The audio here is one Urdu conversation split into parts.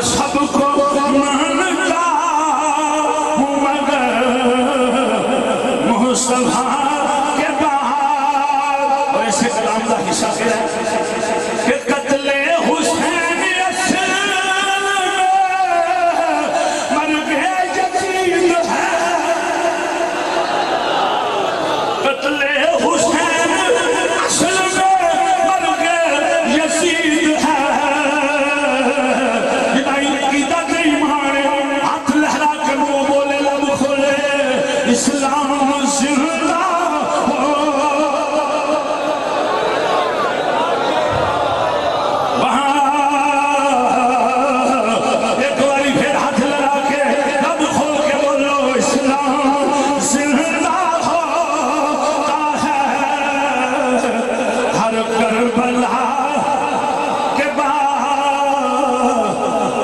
سب کو مانتا ہوں مگر مصطفیٰ کے بعد. اور اسے کلام دا حصہ کیا ہے کہ قتل حسین اصل مر گئے یزید ہے. قتل حسین اصل مر گئے یزید ہے. اسلام زندہ ہو. وہاں ایک باری پھر ہاتھ لگا کے لب کھول کے بولو اسلام زندہ ہوتا ہے ہر کربلا کے بعد.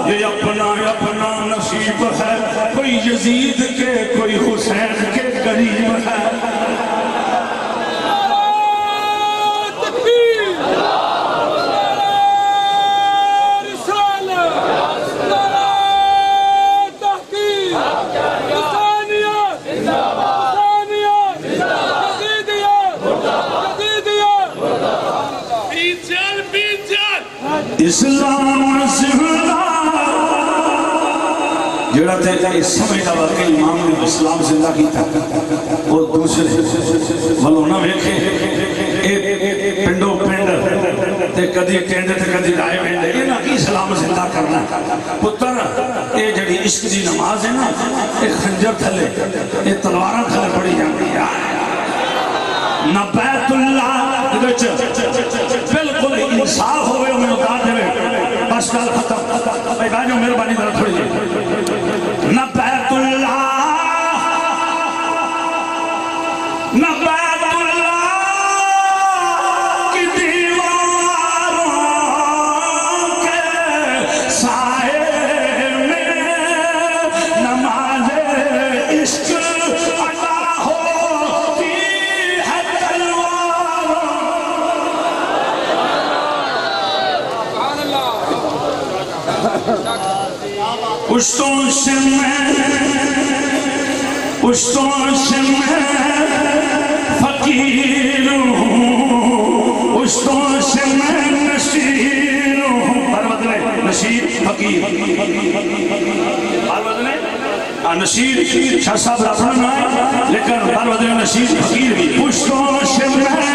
یہ اپنا نصیب ہے کوئی یزید کے کوئی حسین کے قریب ہے. اسلام زندہ جڑا تیجا اس سمجھتا واقعی امام نے اسلام زندہ کی تھا. اور دوسرے ملونا ویکھے پنڈو پنڈ تے کدی ٹینڈ تے کدی رائے پنڈ یہ نہ کی اسلام زندہ کرنا. پتر یہ جڑی عشق دی نماز ہے نا یہ خنجر تھلے یہ تلواراں تھلے پڑی جاندی ہے. نہ بیت اللہ بالکل انصاف ہوئے میں اتار دے بس گل ختم. بھائی بھائی جو مہربانی ذرا تھوڑی جی. نہ بیت اللہ نہ بیت اللہ کی دیواروں کے سائے میں نماز عشق ادا ہوتی ہے تلواروں. پشتوں سے میں فقیر ہوں پشتوں سے میں نشیر ہوں. بار بدلے نشیر فقیر بار بدلے نشیر شاہ صاحب رفنا نہ ہے لیکن بار بدلے نشیر فقیر بھی. پشتوں سے میں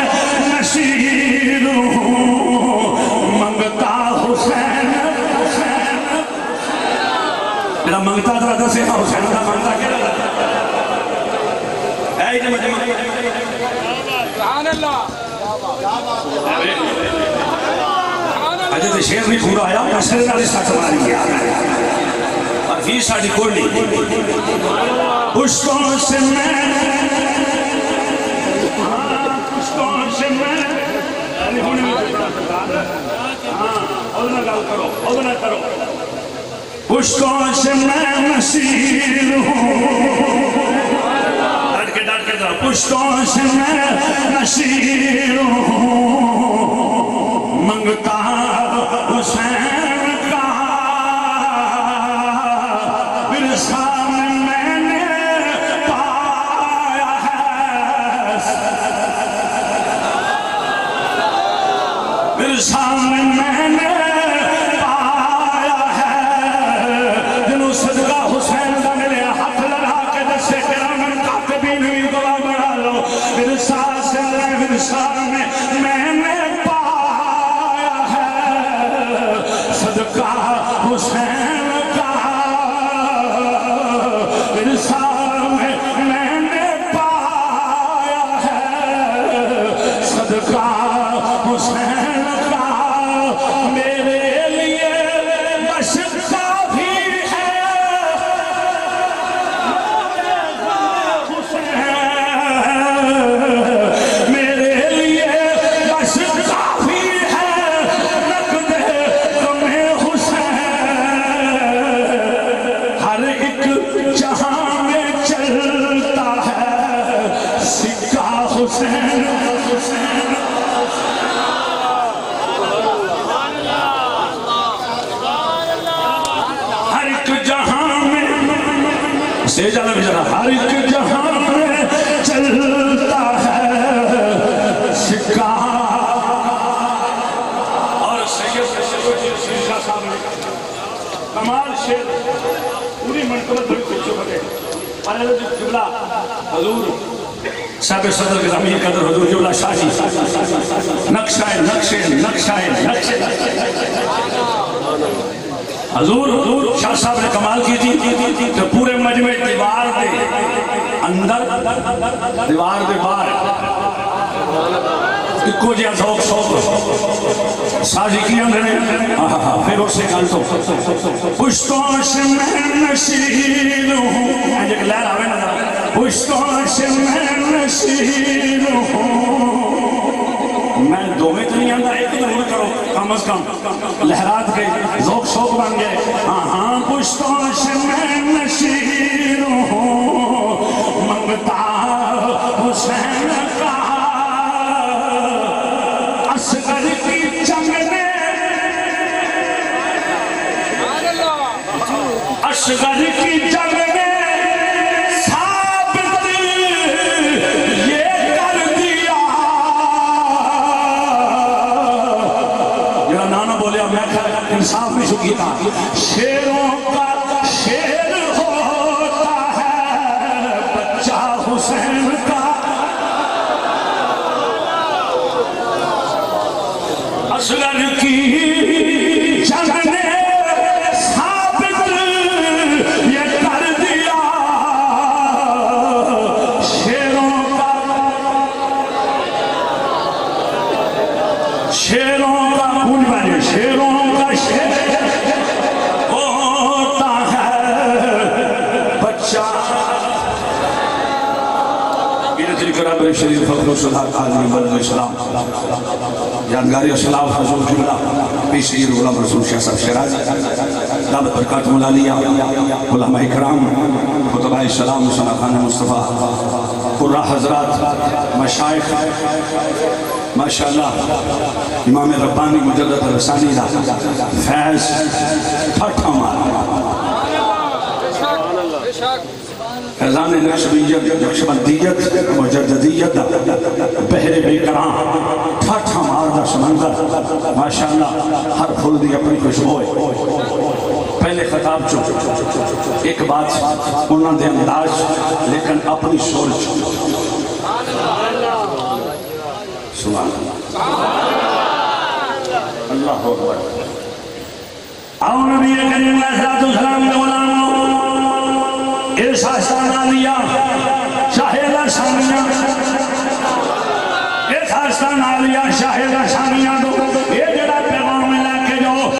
نشیر ہوں منگتا حسین میرا منگتا تھا دسے حسین کا منگتا کیا لگا اے جمع سبحان اللہ. اجھے تو شیر نہیں پورا آیا مسئلے نہ رسا تمہاری کیا اور فی ساڑھی کوئی نہیں. پشتوں سے میں پشتوں سے میں نصیر ہوں ڈٹ کے ذرا. پشتوں سے میں نصیر ہوں منگتا حسین کا ورثہ میں نے پایا ہے. ورثہ میں نے میں نے پایا ہے صدقہ حسین کا. ورثہ میں نے پایا ہے صدقہ حسین کا. میرے لیے بس کافی ہے حسین. اے جانا بھی جانا ہر ایک جہاں میں چلتا ہے سکہ اور سید شاہ صاحب نے کمال شیر پوری منقبت بڑی خوبصورت ہے پہلے جو قبلہ حضور صاحب صدر کے زمین قدر حضور جبلہ شاہی نقشہ حضور شاہ صاحب نے کمال کی تھی کہ پورے مجمع دیوار دے اندر دیوار دے باہر اکو جیا ذوق شوق سازی کی اندر پھر اسے کل تو پشتوں سے میں نشین ہوں ایک لہر آوے نا پشتوں سے میں نشین ہوں میں دو میں تو نہیں آندہ ایک ضرور کرو کم از کم لہرات کے ذوق شوق بن گئے ہاں پشتوں سے میں نشین ہوں منگتا حسین کا اصغر کی جنگ نے اصغر کی جنگ نے ثابت یہ کر دیا یہ نانا بولیا میں انصاف میں شکی تھا شیروں کا شیر ہوتا ہے بچہ حسین کا اصغر کی جنگ نے ثابت یہ کر دیا شیروں کا بھول بھائی شیروں کا شیر ہوتا ہے بچہ قرآن شریف فخر و صداق عالم بلد اسلام یادگاری اسلام حضور جملہ پیشیر غلام رسول شاہ صاحب شیرازی دعوت برکات ملالیہ علماء اکرام خطبہ اسلام صلی خان مصطفیٰ قرآن حضرات مشائخ ماشاءاللہ امام ربانی مجدد رسانی دا فیض پھٹا مارا فیضان نقشبندیت مجددیت بحر بیکران ٹھاٹھا ماردہ سمندر ماشاءاللہ ہر پھول دی اپنی خوشبوئے پہلے خطاب چو ایک بات انہوں نے انداز لیکن اپنی سوچ سبحان اللہ اکبر آؤ نبی کریم علیہ السلام کے غلام اس آستان آلیا شاہدہ سامنہ اس آستان آلیا شاہدہ